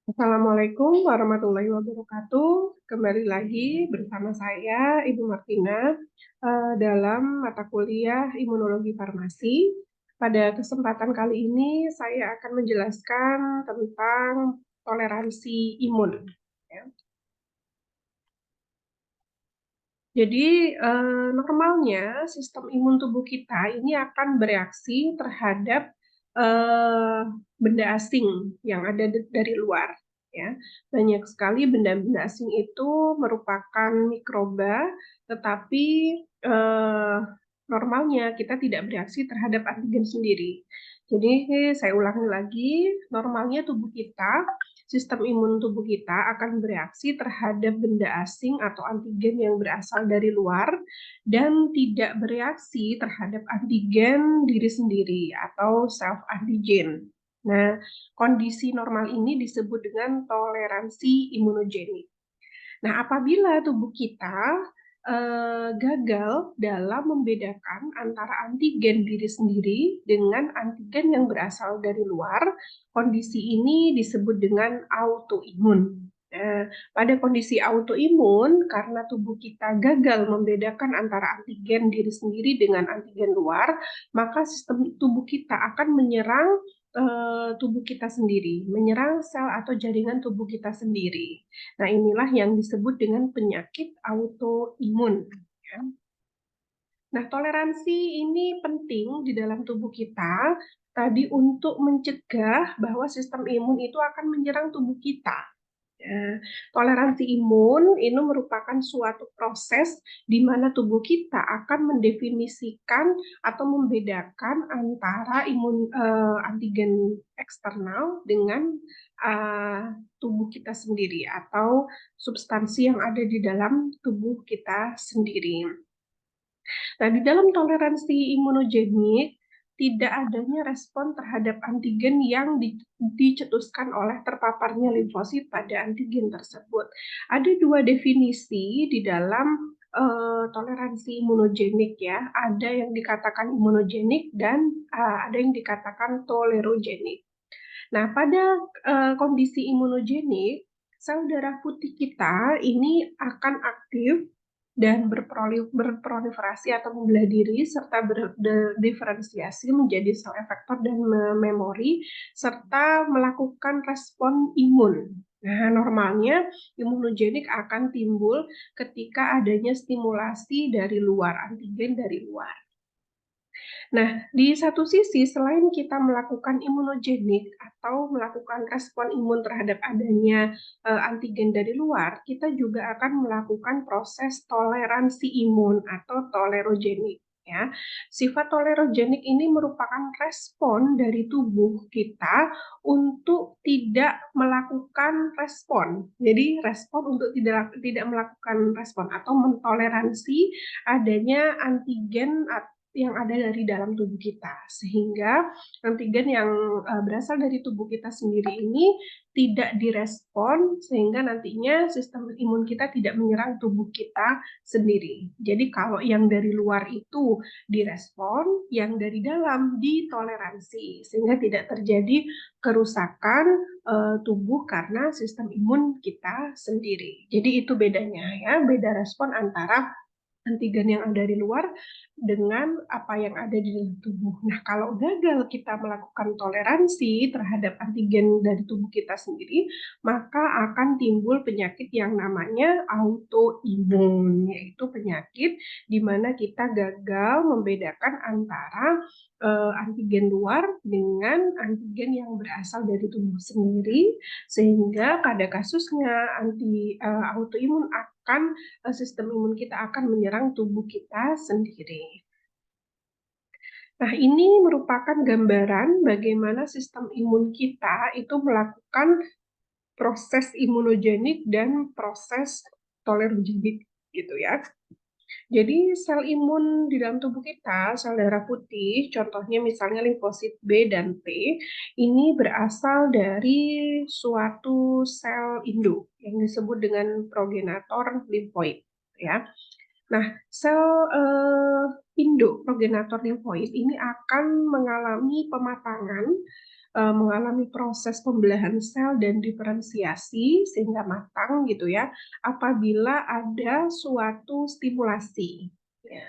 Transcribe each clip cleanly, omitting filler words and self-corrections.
Assalamualaikum warahmatullahi wabarakatuh. Kembali lagi bersama saya, Ibu Martina, dalam mata kuliah Imunologi Farmasi. Pada kesempatan kali ini, saya akan menjelaskan tentang toleransi imun. Ya. Jadi, normalnya sistem imun tubuh kita ini akan bereaksi terhadap eh, benda asing yang ada dari luar. Ya, banyak sekali benda-benda asing itu merupakan mikroba, tetapi eh, normalnya kita tidak bereaksi terhadap antigen sendiri. Jadi, saya ulangi lagi, normalnya tubuh kita sistem imun tubuh kita akan bereaksi terhadap benda asing atau antigen yang berasal dari luar dan tidak bereaksi terhadap antigen diri sendiri atau self antigen. Nah, kondisi normal ini disebut dengan toleransi imunogenik. Nah, apabila tubuh kita gagal dalam membedakan antara antigen diri sendiri dengan antigen yang berasal dari luar, kondisi ini disebut dengan autoimun. Nah, pada kondisi autoimun, karena tubuh kita gagal membedakan antara antigen diri sendiri dengan antigen luar, maka sistem tubuh kita akan menyerang tubuh kita sendiri, menyerang sel atau jaringan tubuh kita sendiri. Nah, inilah yang disebut dengan penyakit autoimun. Ya. Nah, toleransi ini penting di dalam tubuh kita tadi untuk mencegah bahwa sistem imun itu akan menyerang tubuh kita. Ya, toleransi imun ini merupakan suatu proses di mana tubuh kita akan mendefinisikan atau membedakan antara antigen eksternal dengan uh, tubuh kita sendiri atau substansi yang ada di dalam tubuh kita sendiri. Nah, di dalam toleransi imunogenik, tidak adanya respon terhadap antigen yang dicetuskan oleh terpaparnya limfosit pada antigen tersebut. Ada dua definisi di dalam toleransi imunogenik ya. Ada yang dikatakan imunogenik dan ada yang dikatakan tolerogenik. Nah, pada kondisi imunogenik, sel darah putih kita ini akan aktif dan berproliferasi atau membelah diri serta berdiferensiasi menjadi sel efektor dan memori serta melakukan respon imun. Nah, normalnya imunogenik akan timbul ketika adanya stimulasi dari luar, antigen dari luar. Nah, di satu sisi, selain kita melakukan imunogenik atau melakukan respon imun terhadap adanya antigen dari luar, kita juga akan melakukan proses toleransi imun atau tolerogenik. Ya, sifat tolerogenik ini merupakan respon dari tubuh kita untuk tidak melakukan respon. Jadi respon untuk tidak melakukan respon atau mentoleransi adanya antigen yang ada dari dalam tubuh kita, sehingga antigen yang berasal dari tubuh kita sendiri ini tidak direspon, sehingga nantinya sistem imun kita tidak menyerang tubuh kita sendiri. Jadi kalau yang dari luar itu direspon, yang dari dalam ditoleransi, sehingga tidak terjadi kerusakan tubuh karena sistem imun kita sendiri. Jadi itu bedanya ya, beda respon antara antigen yang ada di luar dengan apa yang ada di dalam tubuh. Nah, kalau gagal kita melakukan toleransi terhadap antigen dari tubuh kita sendiri, maka akan timbul penyakit yang namanya autoimun, yaitu penyakit di mana kita gagal membedakan antara antigen luar dengan antigen yang berasal dari tubuh sendiri, sehingga pada kasusnya autoimun akan sistem imun kita akan menyerang tubuh kita sendiri. Nah, ini merupakan gambaran bagaimana sistem imun kita itu melakukan proses imunogenik dan proses tolerogenik gitu ya. Jadi sel imun di dalam tubuh kita, sel darah putih, contohnya misalnya limfosit B dan T, ini berasal dari suatu sel induk yang disebut dengan progenitor limfoid ya. Nah, sel induk progenitor limfoid ini akan mengalami pematangan mengalami proses pembelahan sel dan diferensiasi sehingga matang gitu ya, apabila ada suatu stimulasi. Ya.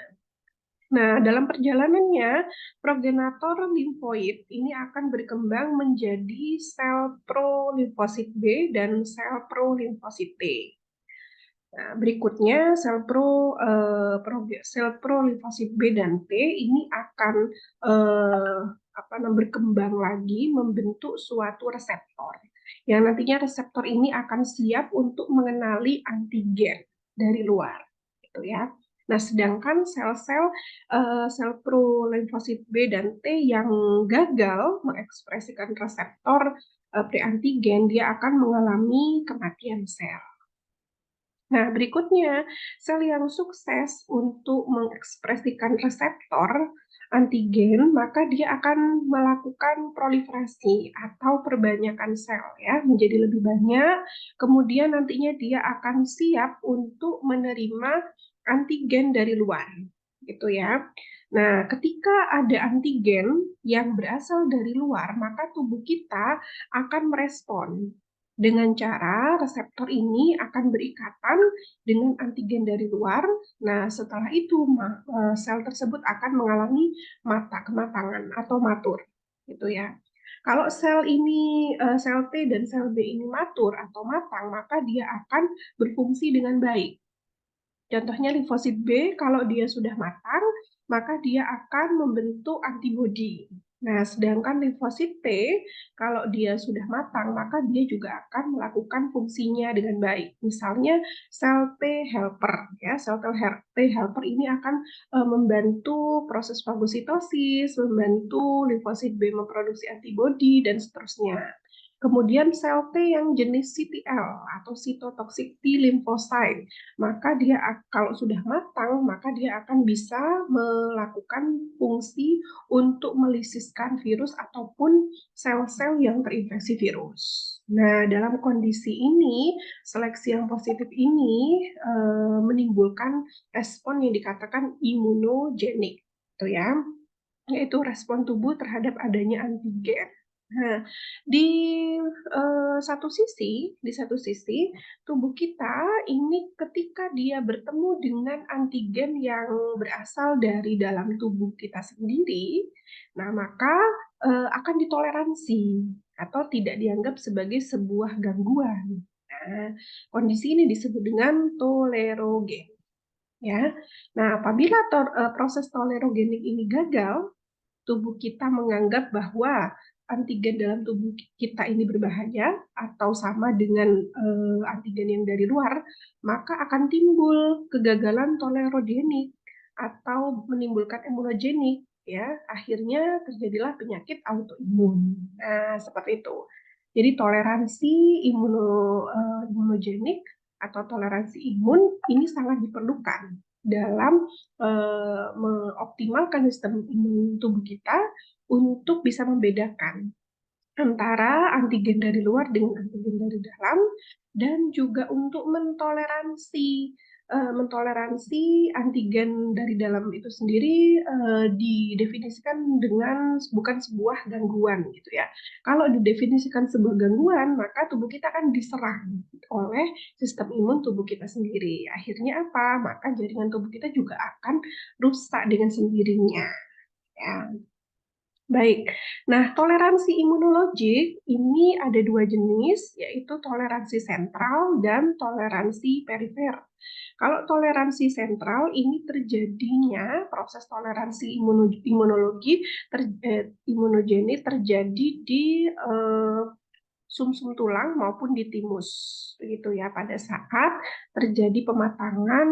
Nah, dalam perjalanannya, progenitor limfoid ini akan berkembang menjadi sel pro-limfosit B dan sel pro-limfosit T. Nah, berikutnya sel pro-limfosit B dan T ini akan berkembang lagi membentuk suatu reseptor. Yang nantinya reseptor ini akan siap untuk mengenali antigen dari luar, gitu ya. Nah, sedangkan sel pro-limfosit B dan T yang gagal mengekspresikan reseptor preantigen, dia akan mengalami kematian sel. Nah, berikutnya, sel yang sukses untuk mengekspresikan reseptor antigen, maka dia akan melakukan proliferasi atau perbanyakan sel ya, menjadi lebih banyak. Kemudian nantinya dia akan siap untuk menerima antigen dari luar, gitu ya. Nah, ketika ada antigen yang berasal dari luar, maka tubuh kita akan merespon dengan cara reseptor ini akan berikatan dengan antigen dari luar. Nah, setelah itu sel tersebut akan mengalami kematangan atau matur, gitu ya. Kalau sel T dan sel B ini matur atau matang, maka dia akan berfungsi dengan baik. Contohnya limfosit B, kalau dia sudah matang, maka dia akan membentuk antibodi. Nah, sedangkan limfosit T, kalau dia sudah matang, maka dia juga akan melakukan fungsinya dengan baik. Misalnya sel T helper, ya, sel T helper ini akan membantu proses fagositosis, membantu limfosit B memproduksi antibodi, dan seterusnya. Kemudian sel T yang jenis CTL atau cytotoxic T lymphocyte, maka dia kalau sudah matang, maka dia akan bisa melakukan fungsi untuk melisiskan virus ataupun sel-sel yang terinfeksi virus. Nah, dalam kondisi ini, seleksi yang positif ini menimbulkan respon yang dikatakan imunogenik, gitu ya, yaitu respon tubuh terhadap adanya antigen. Nah, di di satu sisi tubuh kita ini ketika dia bertemu dengan antigen yang berasal dari dalam tubuh kita sendiri, nah maka akan ditoleransi atau tidak dianggap sebagai sebuah gangguan. Nah, kondisi ini disebut dengan tolerogen. Ya, nah apabila proses tolerogenik ini gagal, tubuh kita menganggap bahwa antigen dalam tubuh kita ini berbahaya atau sama dengan antigen yang dari luar, maka akan timbul kegagalan tolerogenik atau menimbulkan imunogenik, ya. Akhirnya terjadilah penyakit autoimun. Nah, seperti itu. Jadi toleransi imunogenik atau toleransi imun ini sangat diperlukan dalam mengoptimalkan sistem imun tubuh kita untuk bisa membedakan antara antigen dari luar dengan antigen dari dalam, dan juga untuk mentoleransi antigen dari dalam itu sendiri didefinisikan dengan bukan sebuah gangguan gitu ya. Kalau didefinisikan sebuah gangguan, maka tubuh kita akan diserang oleh sistem imun tubuh kita sendiri. Akhirnya apa? Maka jaringan tubuh kita juga akan rusak dengan sendirinya. Ya. Baik, nah toleransi imunologik ini ada dua jenis, yaitu toleransi sentral dan toleransi perifer. Kalau toleransi sentral ini terjadinya proses toleransi imunogenik terjadi di sumsum tulang maupun di timus, begitu ya, pada saat terjadi pematangan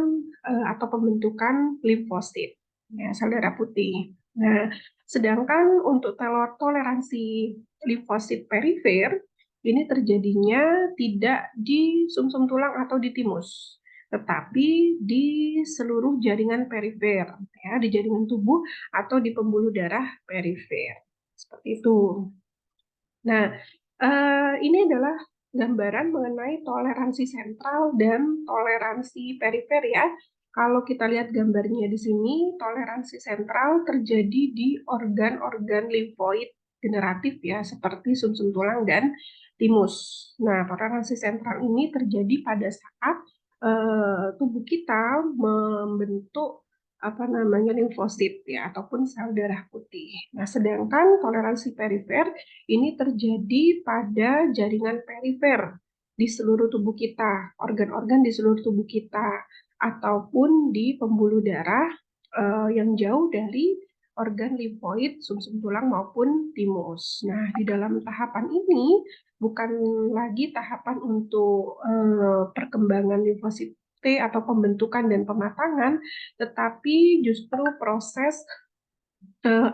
atau pembentukan limfosit, ya, sel darah putih. Nah, sedangkan untuk toleransi limfosit perifer ini terjadinya tidak di sumsum tulang atau di timus, tetapi di seluruh jaringan perifer, ya, di jaringan tubuh atau di pembuluh darah perifer. Seperti itu. Nah, ini adalah gambaran mengenai toleransi sentral dan toleransi perifer ya. Kalau kita lihat gambarnya di sini, toleransi sentral terjadi di organ-organ limfoid generatif ya, seperti sumsum tulang dan timus. Nah, toleransi sentral ini terjadi pada saat tubuh kita membentuk limfosit ya ataupun sel darah putih. Nah, sedangkan toleransi perifer ini terjadi pada jaringan perifer di seluruh tubuh kita, organ-organ di seluruh tubuh kita, ataupun di pembuluh darah yang jauh dari organ limfoid, sumsum tulang maupun timus. Nah, di dalam tahapan ini bukan lagi tahapan untuk perkembangan limfosit T atau pembentukan dan pematangan, tetapi justru proses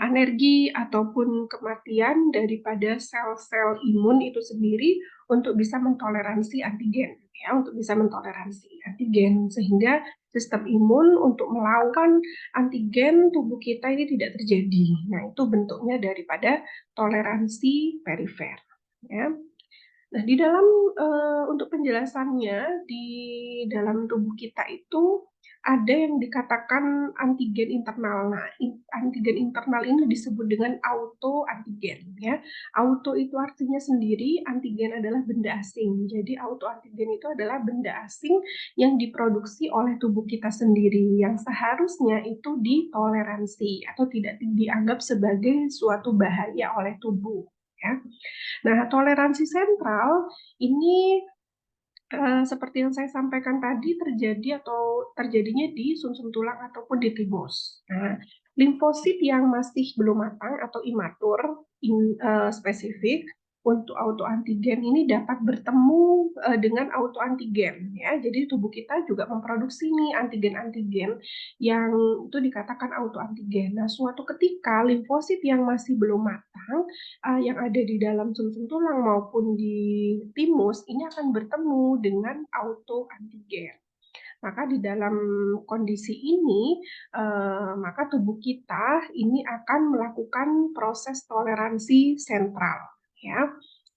energi ataupun kematian daripada sel-sel imun itu sendiri untuk bisa mentoleransi antigen, ya, untuk bisa mentoleransi antigen sehingga sistem imun untuk melawan antigen tubuh kita ini tidak terjadi. Nah, itu bentuknya daripada toleransi perifer, ya. Nah, di dalam untuk penjelasannya di dalam tubuh kita itu ada yang dikatakan antigen internal. Nah, antigen internal ini disebut dengan auto antigen ya. Auto itu artinya sendiri, antigen adalah benda asing. Jadi auto antigen itu adalah benda asing yang diproduksi oleh tubuh kita sendiri yang seharusnya itu ditoleransi atau tidak dianggap sebagai suatu bahaya oleh tubuh ya. Nah, toleransi sentral ini seperti yang saya sampaikan tadi terjadinya di sumsum tulang ataupun di timus. Nah, limfosit yang masih belum matang atau imatur spesifik untuk autoantigen ini dapat bertemu dengan autoantigen ya. Jadi tubuh kita juga memproduksi nih antigen-antigen yang itu dikatakan autoantigen. Nah, suatu ketika limfosit yang masih belum matang yang ada di dalam sumsum tulang maupun di timus ini akan bertemu dengan autoantigen. Maka di dalam kondisi ini, maka tubuh kita ini akan melakukan proses toleransi sentral, ya.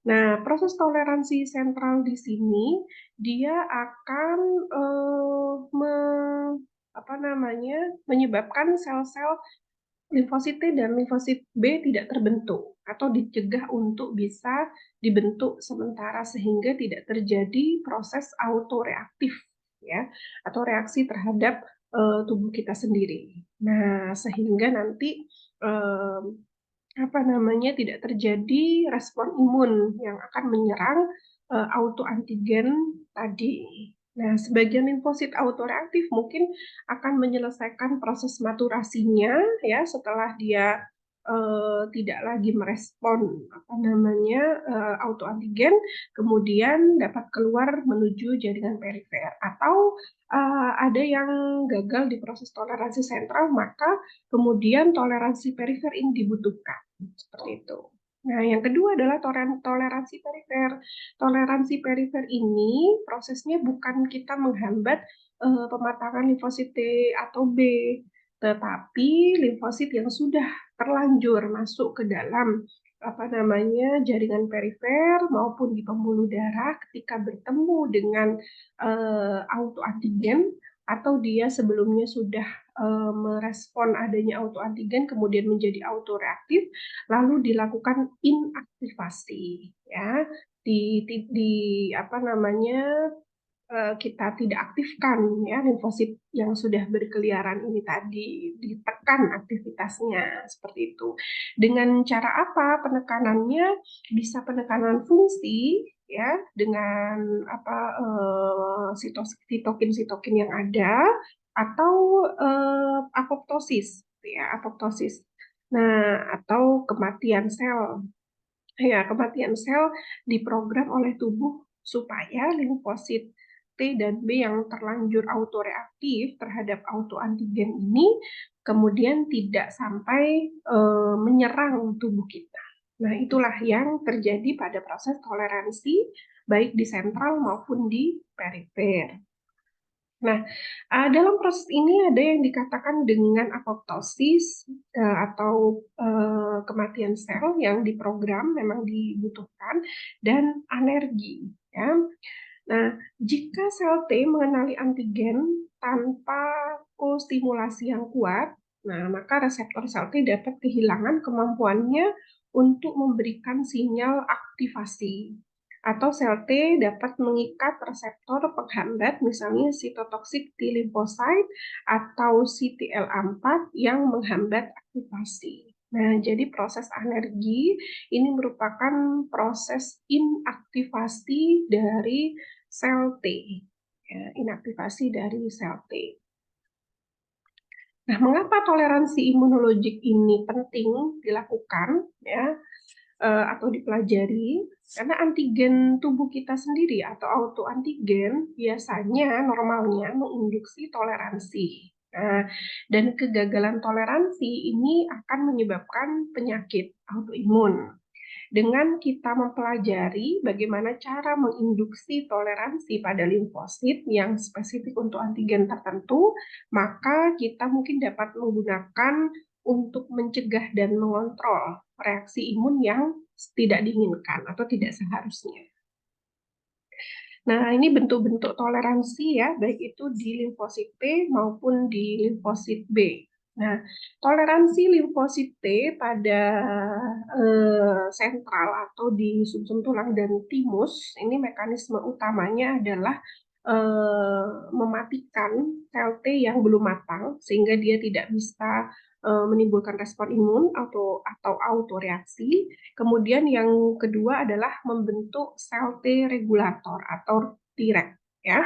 Nah, proses toleransi sentral di sini dia akan menyebabkan sel-sel limfosit T dan limfosit B tidak terbentuk atau dicegah untuk bisa dibentuk sementara sehingga tidak terjadi proses autoreaktif ya atau reaksi terhadap tubuh kita sendiri. Nah, sehingga nanti tidak terjadi respon imun yang akan menyerang autoantigen tadi. Nah, sebagian limfosit autoreaktif mungkin akan menyelesaikan proses maturasinya ya setelah dia tidak lagi merespon autoantigen, kemudian dapat keluar menuju jaringan perifer atau ada yang gagal di proses toleransi sentral, maka kemudian toleransi perifer ini dibutuhkan seperti itu. Nah, yang kedua adalah toleransi perifer. Toleransi perifer ini prosesnya bukan kita menghambat pematangan limfosit T atau B, tetapi limfosit yang sudah terlanjur masuk ke dalam jaringan perifer maupun di pembuluh darah ketika bertemu dengan autoantigen atau dia sebelumnya sudah merespon adanya autoantigen kemudian menjadi autoreaktif lalu dilakukan inaktivasi ya kita tidak aktifkan ya limfosit yang sudah berkeliaran ini tadi ditekan aktivitasnya seperti itu. Dengan cara apa penekanannya? Bisa penekanan fungsi ya dengan sitokin yang ada atau apoptosis ya apoptosis. Nah, atau kematian sel. Ya, kematian sel diprogram oleh tubuh supaya limfosit T dan B yang terlanjur autoreaktif terhadap autoantigen ini kemudian tidak sampai menyerang tubuh kita. Nah, itulah yang terjadi pada proses toleransi baik di sentral maupun di perifer. Nah, dalam proses ini ada yang dikatakan dengan apoptosis atau kematian sel yang diprogram memang dibutuhkan dan anergi. Ya. Nah, jika sel T mengenali antigen tanpa kostimulasi yang kuat, nah maka reseptor sel T dapat kehilangan kemampuannya untuk memberikan sinyal aktivasi. Atau sel T dapat mengikat reseptor penghambat, misalnya sitotoksik T limfosit atau CTLA4 yang menghambat aktivasi. Nah, jadi proses anergi ini merupakan proses inaktivasi dari sel T. Ya, inaktivasi dari sel T. Nah, mengapa toleransi imunologik ini penting dilakukan, ya, atau dipelajari? Karena antigen tubuh kita sendiri atau autoantigen biasanya normalnya menginduksi toleransi. Nah, dan kegagalan toleransi ini akan menyebabkan penyakit autoimun. Dengan kita mempelajari bagaimana cara menginduksi toleransi pada limfosit yang spesifik untuk antigen tertentu, maka kita mungkin dapat menggunakan untuk mencegah dan mengontrol reaksi imun yang tidak diinginkan atau tidak seharusnya. Nah, ini bentuk-bentuk toleransi ya, baik itu di limfosit T maupun di limfosit B. Nah, toleransi limfosit T pada sentral atau di sumsum tulang dan timus, ini mekanisme utamanya adalah mematikan sel T yang belum matang sehingga dia tidak bisa menimbulkan respon imun atau autoreaksi. Kemudian yang kedua adalah membentuk sel T regulator atau Treg, ya.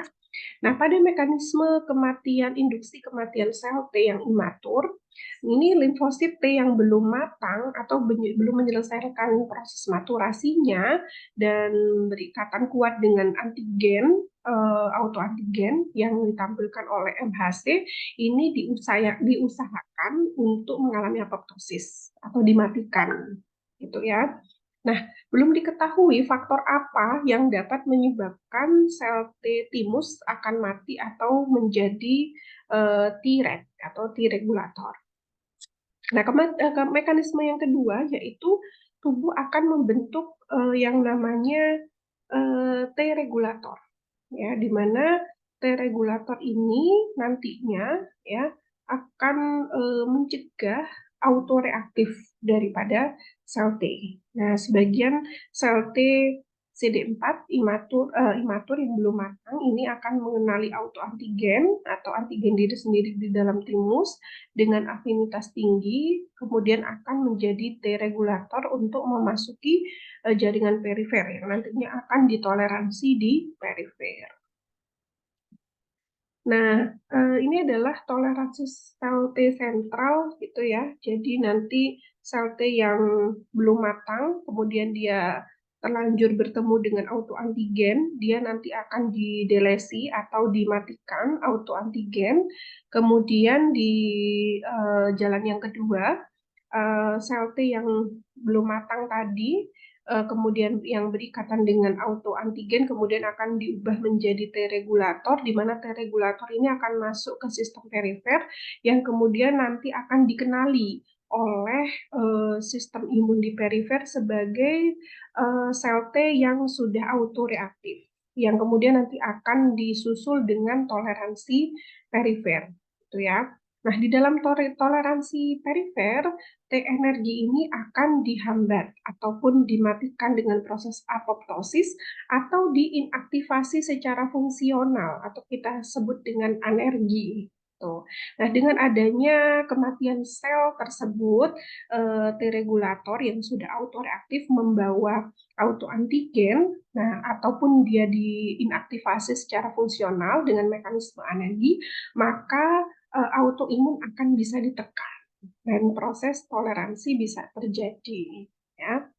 Nah, pada mekanisme kematian, induksi kematian sel T yang imatur, ini limfosit T yang belum matang atau belum menyelesaikan proses maturasinya dan berikatan kuat dengan antigen, autoantigen yang ditampilkan oleh MHC, ini diusahakan untuk mengalami apoptosis atau dimatikan, gitu ya. Nah, belum diketahui faktor apa yang dapat menyebabkan sel T timus akan mati atau menjadi Treg atau T regulator. Nah, mekanisme yang kedua yaitu tubuh akan membentuk yang namanya T regulator, ya, di mana T regulator ini nantinya ya akan mencegah autoreaktif daripada sel T. Nah, sebagian sel T CD4 imatur yang belum matang ini akan mengenali autoantigen atau antigen diri sendiri di dalam timus dengan afinitas tinggi, kemudian akan menjadi T regulator untuk memasuki jaringan perifer yang nantinya akan ditoleransi di perifer. Nah, ini adalah toleransi sel T sentral gitu ya. Jadi nanti sel T yang belum matang, kemudian dia terlanjur bertemu dengan autoantigen, dia nanti akan didelesi atau dimatikan autoantigen. Kemudian di jalan yang kedua, sel T yang belum matang tadi, kemudian yang berikatan dengan autoantigen, kemudian akan diubah menjadi T regulator, di mana T regulator ini akan masuk ke sistem perifer, yang kemudian nanti akan dikenali oleh sistem imun di perifer sebagai sel T yang sudah autoreaktif, yang kemudian nanti akan disusul dengan toleransi perifer, gitu ya. Nah, di dalam toleransi perifer, T energi ini akan dihambat ataupun dimatikan dengan proses apoptosis atau diinaktivasi secara fungsional atau kita sebut dengan anergi. Tuh. Nah, dengan adanya kematian sel tersebut, T regulator yang sudah autoreaktif membawa autoantigen, nah ataupun dia diinaktivasi secara fungsional dengan mekanisme anergi, maka autoimun akan bisa ditekan dan proses toleransi bisa terjadi, ya.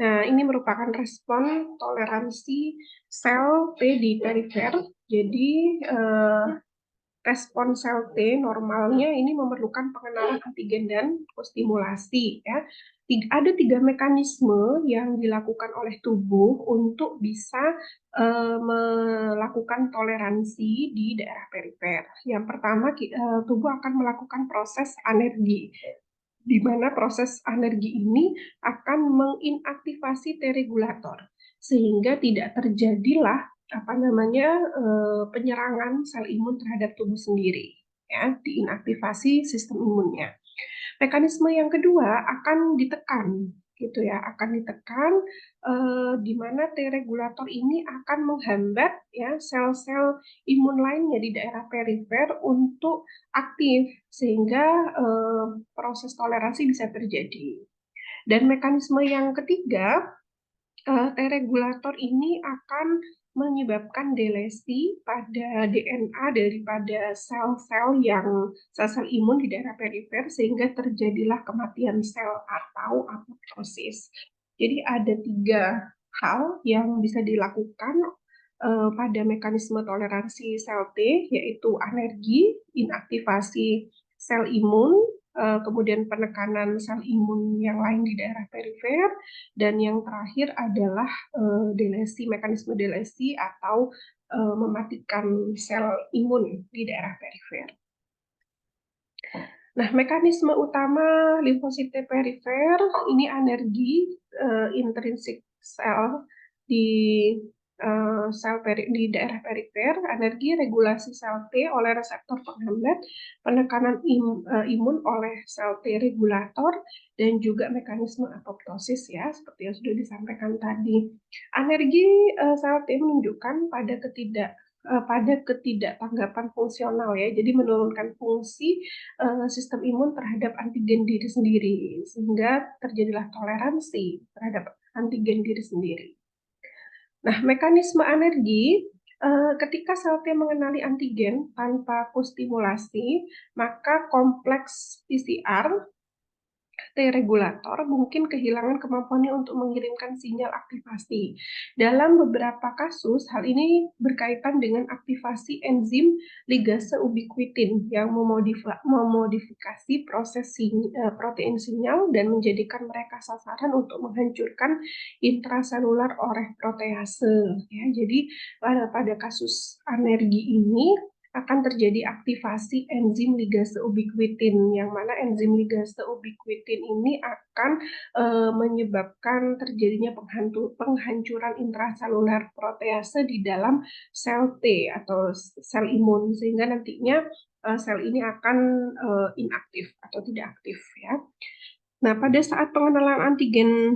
Nah, ini merupakan respon toleransi sel T di perifer. Jadi, respon sel T normalnya ini memerlukan pengenalan antigen dan kostimulasi, ya. Ada 3 mekanisme yang dilakukan oleh tubuh untuk bisa melakukan toleransi di daerah perifer. Yang pertama, tubuh akan melakukan proses anergi, di mana proses anergi ini akan menginaktivasi T regulator sehingga tidak terjadilah penyerangan sel imun terhadap tubuh sendiri, ya, diinaktivasi sistem imunnya. Mekanisme yang kedua akan ditekan, gitu ya, akan ditekan, di mana T regulator ini akan menghambat ya sel-sel imun lainnya di daerah perifer untuk aktif, sehingga proses toleransi bisa terjadi. Dan mekanisme yang ketiga, T regulator ini akan menyebabkan delesi pada DNA daripada sel-sel sel-sel imun di daerah perifer, sehingga terjadilah kematian sel atau apoptosis. Jadi ada 3 hal yang bisa dilakukan pada mekanisme toleransi sel T, yaitu alergi, inaktivasi sel imun, kemudian penekanan sel imun yang lain di daerah perifer, dan yang terakhir adalah mekanisme delesi atau mematikan sel imun di daerah perifer. Nah, mekanisme utama limfosit perifer ini anergi intrinsik sel di di daerah perifer, anergi regulasi sel T oleh reseptor penghambat, penekanan imun oleh sel T regulator, dan juga mekanisme apoptosis ya, seperti yang sudah disampaikan tadi. Anergi sel T menunjukkan pada ketidaktanggapan fungsional ya, jadi menurunkan fungsi sistem imun terhadap antigen diri sendiri, sehingga terjadilah toleransi terhadap antigen diri sendiri. Nah, mekanisme alergi, ketika sel T mengenali antigen tanpa kostimulasi, maka kompleks PCR T regulator mungkin kehilangan kemampuannya untuk mengirimkan sinyal aktivasi. Dalam beberapa kasus, hal ini berkaitan dengan aktivasi enzim ligase ubiquitin yang memodifikasi proses protein sinyal dan menjadikan mereka sasaran untuk menghancurkan intraselular oleh protease. Ya, jadi pada kasus alergi ini akan terjadi aktivasi enzim ligase ubiquitin, yang mana enzim ligase ubiquitin ini akan menyebabkan terjadinya penghancuran intraselular protease di dalam sel T atau sel imun, sehingga nantinya sel ini akan inaktif atau tidak aktif ya. Nah, pada saat pengenalan antigen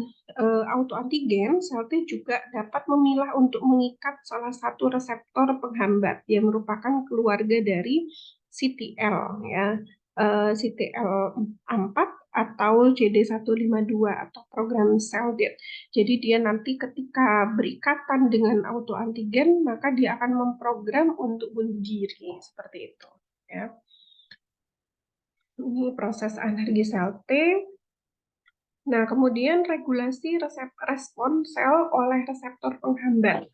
autoantigen, sel T juga dapat memilah untuk mengikat salah satu reseptor penghambat yang merupakan keluarga dari CTL ya, CTL4 atau CD152 atau program sel death. Jadi dia nanti ketika berikatan dengan autoantigen, maka dia akan memprogram untuk bunuh diri seperti itu ya. Ini proses alergi sel T. Nah, kemudian regulasi respon sel oleh reseptor penghambat.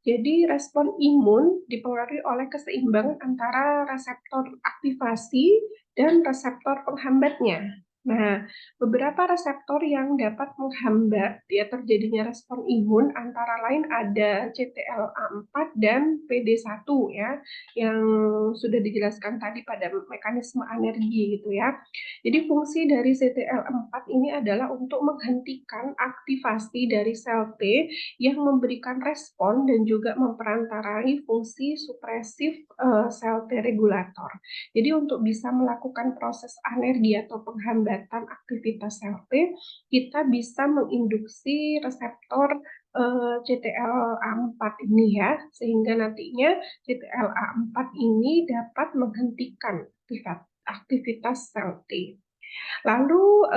Jadi, respon imun dipengaruhi oleh keseimbangan antara reseptor aktivasi dan reseptor penghambatnya. Nah, beberapa reseptor yang dapat menghambat ya terjadinya respon imun antara lain ada CTLA4 dan PD1 ya, yang sudah dijelaskan tadi pada mekanisme alergi gitu ya. Jadi fungsi dari CTLA4 ini adalah untuk menghentikan aktivasi dari sel T yang memberikan respon dan juga memperantarai fungsi supresif sel T regulator. Jadi untuk bisa melakukan proses alergi atau penghambatan aktivitas sel T, kita bisa menginduksi reseptor CTLA4 ini ya, sehingga nantinya CTLA4 ini dapat menghentikan aktivitas sel T. Lalu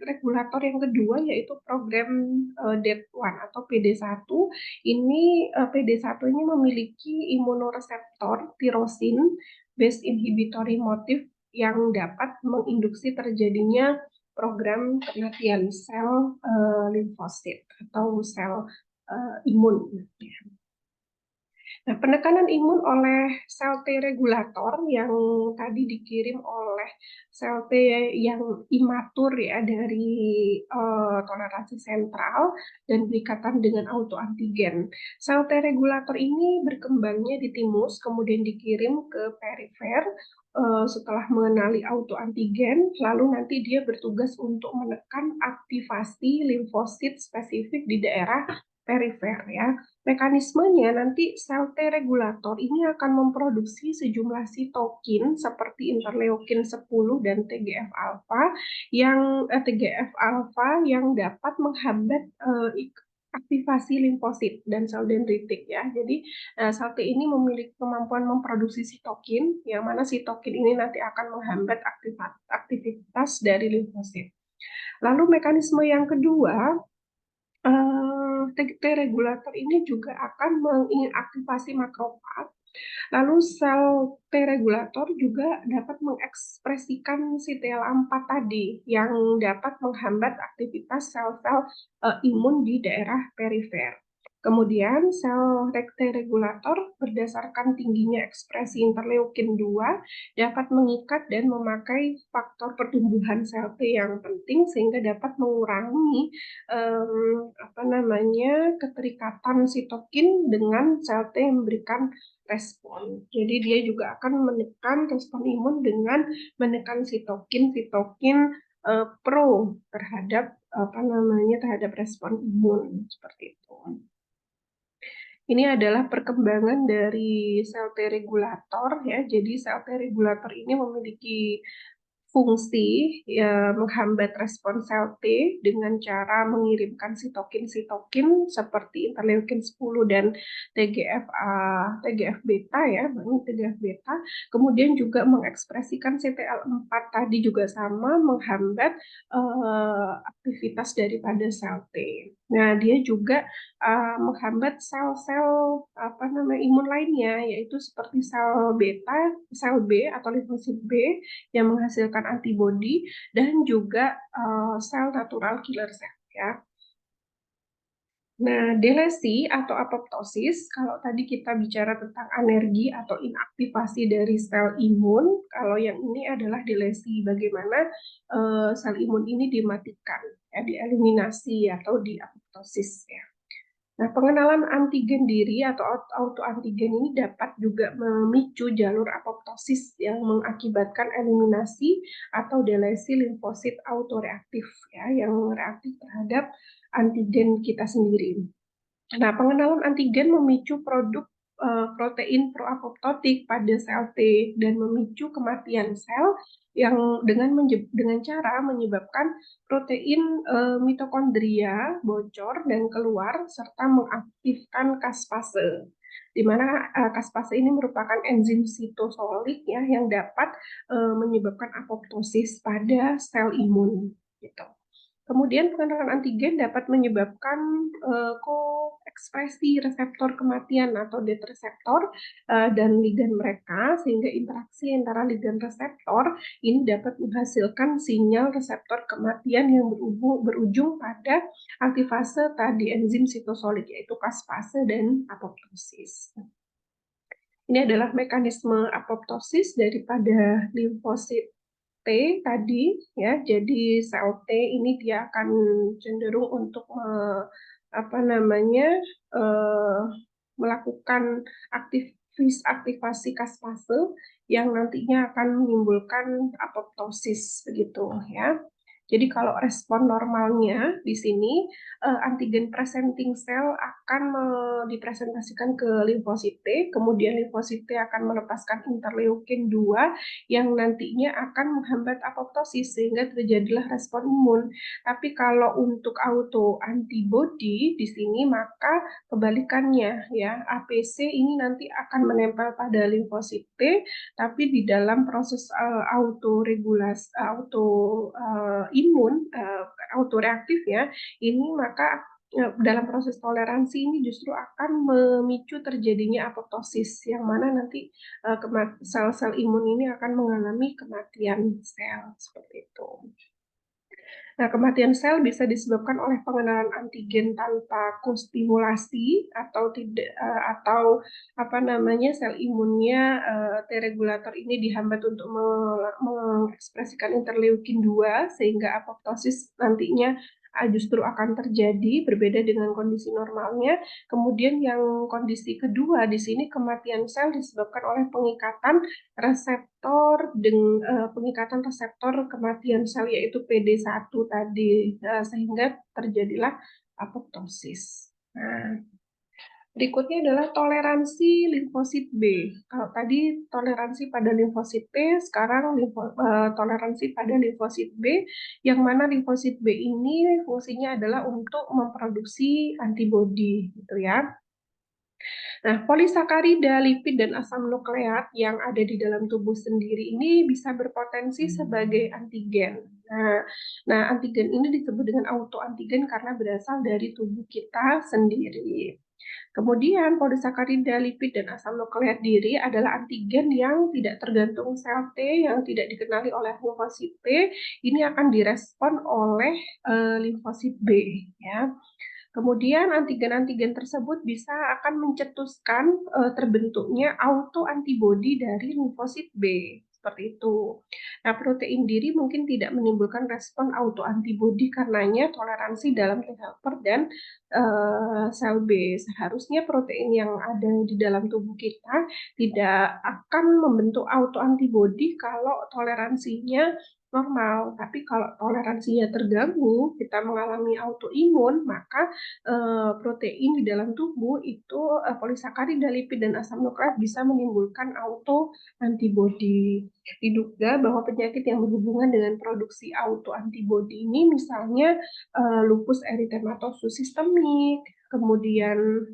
regulator yang kedua yaitu program DET1 atau PD1. Ini PD1 ini memiliki imunoreseptor tirosin based inhibitory motif yang dapat menginduksi terjadinya program kematian sel limfosit atau sel imun. Nah, penekanan imun oleh sel T regulator yang tadi dikirim oleh sel T yang imatur ya dari toleransi sentral dan berikatan dengan autoantigen. Sel T regulator ini berkembangnya di timus, kemudian dikirim ke perifer setelah mengenali autoantigen, lalu nanti dia bertugas untuk menekan aktivasi limfosit spesifik di daerah perifer ya. Mekanismenya nanti sel T regulator ini akan memproduksi sejumlah sitokin seperti interleukin 10 dan TGF alfa yang dapat menghambat aktivasi limfosit dan sel dendritik ya. Jadi sel T ini memiliki kemampuan memproduksi sitokin, yang mana sitokin ini nanti akan menghambat aktivitas dari limfosit. Lalu mekanisme yang kedua, T regulator ini juga akan mengaktifasi makrofag. Lalu sel T regulator juga dapat mengekspresikan CTLA-4 tadi yang dapat menghambat aktivitas sel-sel imun di daerah perifer. Kemudian sel T regulator berdasarkan tingginya ekspresi interleukin 2 dapat mengikat dan memakai faktor pertumbuhan sel T yang penting sehingga dapat mengurangi keterikatan sitokin dengan sel T yang memberikan respon. Jadi dia juga akan menekan respon imun dengan menekan sitokin pro terhadap terhadap respon imun seperti itu. Ini adalah perkembangan dari sel T regulator ya. Jadi sel T regulator ini memiliki fungsi menghambat respon sel T dengan cara mengirimkan sitokin-sitokin seperti interleukin 10 dan TGF beta ya, TGF beta. Kemudian juga mengekspresikan CTL4 tadi juga sama menghambat aktivitas daripada sel T. Nah, dia juga menghambat sel-sel imun lainnya yaitu seperti sel beta, sel B atau limfosit B yang menghasilkan antibodi dan juga sel natural killer cell ya. Nah, delesi atau apoptosis, kalau tadi kita bicara tentang anergi atau inaktivasi dari sel imun, kalau yang ini adalah delesi, bagaimana sel imun ini dimatikan, ya, dieliminasi atau diapoptosis ya. Nah, pengenalan antigen diri atau autoantigen ini dapat juga memicu jalur apoptosis yang mengakibatkan eliminasi atau delesi limfosit autoreaktif ya, yang reaktif terhadap antigen kita sendiri. Nah, pengenalan antigen memicu produk protein proapoptotik pada sel T dan memicu kematian sel yang dengan cara menyebabkan protein mitokondria bocor dan keluar serta mengaktifkan caspase. Di mana caspase ini merupakan enzim sitosolik ya yang dapat menyebabkan apoptosis pada sel imun gitu. Kemudian pengenalan antigen dapat menyebabkan koekspresi reseptor kematian atau death reseptor dan ligan mereka, sehingga interaksi antara ligan reseptor ini dapat menghasilkan sinyal reseptor kematian yang berujung pada aktivase tadi enzim sitosolik yaitu caspase dan apoptosis. Ini adalah mekanisme apoptosis daripada limfosit T tadi ya, jadi sel T ini dia akan cenderung untuk melakukan aktivasi caspase yang nantinya akan menimbulkan apoptosis begitu ya. Jadi kalau respon normalnya di sini antigen presenting cell akan dipresentasikan ke limfosit T, kemudian limfosit T akan melepaskan interleukin 2 yang nantinya akan menghambat apoptosis sehingga terjadilah respon imun. Tapi kalau untuk auto antibody di sini maka kebalikannya ya, APC ini nanti akan menempel pada limfosit T tapi di dalam proses autoregulasi imun autoreaktif ya, ini maka dalam proses toleransi ini justru akan memicu terjadinya apoptosis yang mana nanti sel-sel imun ini akan mengalami kematian sel seperti itu. Nah, kematian sel bisa disebabkan oleh pengenalan antigen tanpa kostimulasi atau tidak sel imunnya T regulator ini dihambat untuk mengekspresikan interleukin 2 sehingga apoptosis nantinya justru akan terjadi berbeda dengan kondisi normalnya. Kemudian yang kondisi kedua di sini kematian sel disebabkan oleh pengikatan reseptor kematian sel yaitu PD1 tadi sehingga terjadilah apoptosis. Nah, berikutnya adalah toleransi limfosit B. Kalau tadi toleransi pada limfosit T, sekarang toleransi pada limfosit B, yang mana limfosit B ini fungsinya adalah untuk memproduksi antibodi, gitu ya. Nah, polisakarida, lipid, dan asam nukleat yang ada di dalam tubuh sendiri ini bisa berpotensi sebagai antigen. Nah, antigen ini disebut dengan autoantigen karena berasal dari tubuh kita sendiri. Kemudian polisakarida, lipid, dan asam nukleat diri adalah antigen yang tidak tergantung sel T yang tidak dikenali oleh limfosit T. Ini akan direspon oleh limfosit B, ya. Kemudian antigen-antigen tersebut bisa akan mencetuskan terbentuknya autoantibodi dari limfosit B. Seperti itu. Nah, protein diri mungkin tidak menimbulkan respon autoantibodi karenanya toleransi dalam T helper dan sel B. Seharusnya protein yang ada di dalam tubuh kita tidak akan membentuk autoantibodi kalau toleransinya normal. Tapi kalau toleransinya terganggu, kita mengalami autoimun, maka protein di dalam tubuh itu polisakarida, lipid, dan asam nukleat bisa menimbulkan autoantibodi. Diduga bahwa penyakit yang berhubungan dengan produksi autoantibodi ini misalnya lupus eritematosus sistemik, kemudian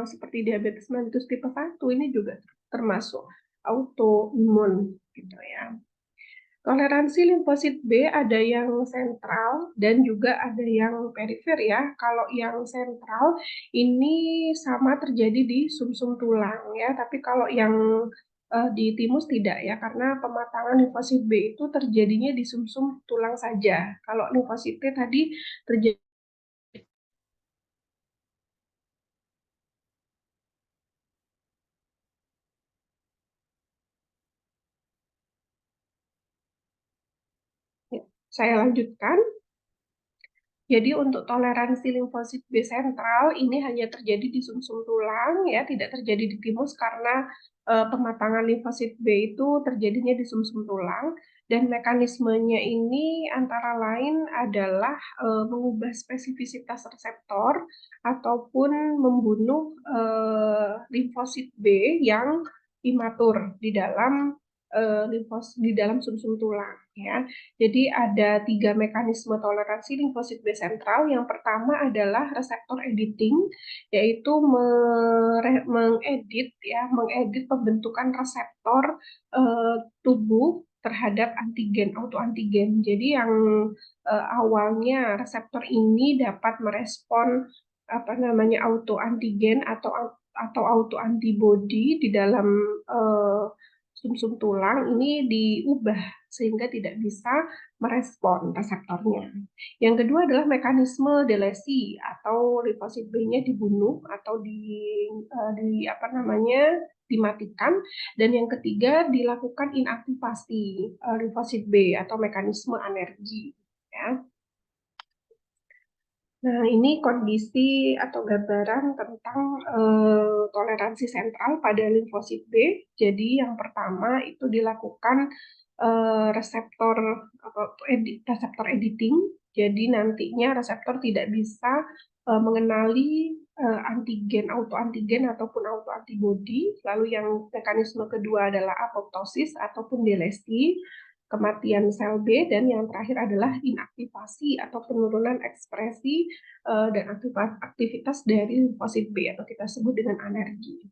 seperti diabetes mellitus tipe 1 ini juga termasuk autoimun gitu ya. Toleransi limfosit B ada yang sentral dan juga ada yang perifer ya. Kalau yang sentral ini sama terjadi di sumsum tulang ya, tapi kalau yang di timus tidak ya, karena pematangan limfosit B itu terjadinya di sumsum tulang saja. Kalau limfosit T tadi terjadi. Saya lanjutkan. Jadi untuk toleransi limfosit B sentral ini hanya terjadi di sumsum tulang ya, tidak terjadi di timus karena pematangan limfosit B itu terjadinya di sumsum tulang dan mekanismenya ini antara lain adalah mengubah spesifisitas reseptor ataupun membunuh limfosit B yang imatur di dalam sumsum tulang ya. Jadi ada 3 mekanisme toleransi limfosit B sentral. Yang pertama adalah reseptor editing, yaitu mengedit pembentukan reseptor tubuh terhadap antigen, autoantigen. Jadi yang awalnya reseptor ini dapat merespon apa namanya autoantigen atau autoantibodi di dalam sumsum tulang ini diubah sehingga tidak bisa merespon reseptornya. Yang kedua adalah mekanisme delesi atau limfosit B-nya dibunuh atau apa namanya dimatikan, dan yang ketiga dilakukan inaktivasi limfosit B atau mekanisme anergi ya. Nah, ini kondisi atau gambaran tentang toleransi sentral pada limfosit B. Jadi yang pertama itu dilakukan reseptor reseptor editing. Jadi nantinya reseptor tidak bisa mengenali antigen, autoantigen ataupun autoantibodi. Lalu yang mekanisme kedua adalah apoptosis ataupun delesi, kematian sel B, dan yang terakhir adalah inaktivasi atau penurunan ekspresi dan aktivitas dari limfosit B atau kita sebut dengan anergi.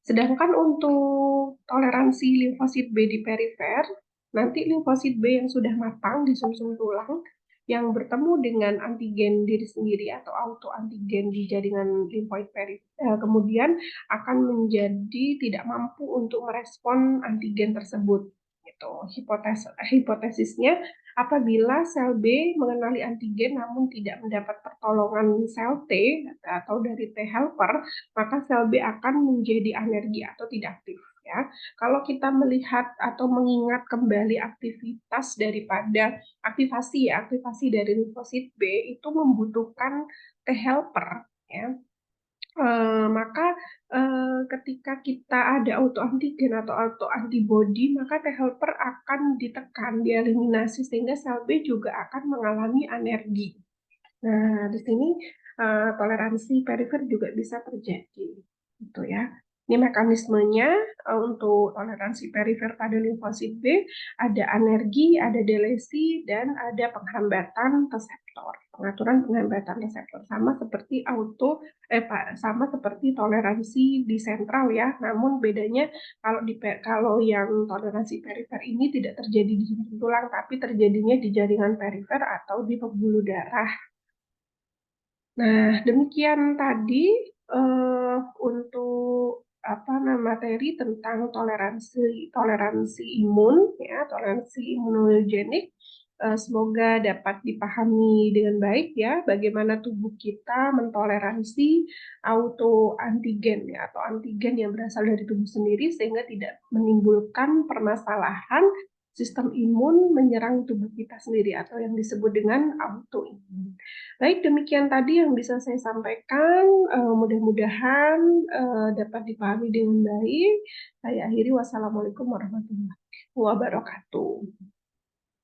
Sedangkan untuk toleransi limfosit B di perifer, nanti limfosit B yang sudah matang di sumsum tulang yang bertemu dengan antigen diri sendiri atau autoantigen di jaringan limfoid perifer, kemudian akan menjadi tidak mampu untuk merespon antigen tersebut. Gitu. Hipotesisnya, apabila sel B mengenali antigen namun tidak mendapat pertolongan sel T atau dari T helper, maka sel B akan menjadi anergi atau tidak aktif ya. Kalau kita melihat atau mengingat kembali aktivitas daripada aktivasi dari limfosit B itu membutuhkan T helper ya. Maka ketika kita ada autoantigen atau autoantibody, maka T helper akan ditekan, dieliminasi sehingga sel B juga akan mengalami anergi. Nah, di sini toleransi perifer juga bisa terjadi, gitu ya. Ini mekanismenya untuk toleransi perifer pada limfosit B, ada anergi, ada delesi, dan ada penghambatan reseptor. Pengaturan penghambatan reseptor sama seperti toleransi di sentral ya. Namun bedanya kalau yang toleransi perifer ini tidak terjadi di junjung tulang, tapi terjadinya di jaringan perifer atau di pembuluh darah. Nah, demikian tadi untuk materi tentang toleransi imun ya, toleransi imunogenik. Semoga dapat dipahami dengan baik ya, bagaimana tubuh kita mentoleransi autoantigen ya, atau antigen yang berasal dari tubuh sendiri sehingga tidak menimbulkan permasalahan sistem imun menyerang tubuh kita sendiri atau yang disebut dengan autoimun. Baik, demikian tadi yang bisa saya sampaikan. Mudah-mudahan dapat dipahami dengan baik. Saya akhiri, wassalamualaikum warahmatullahi wabarakatuh.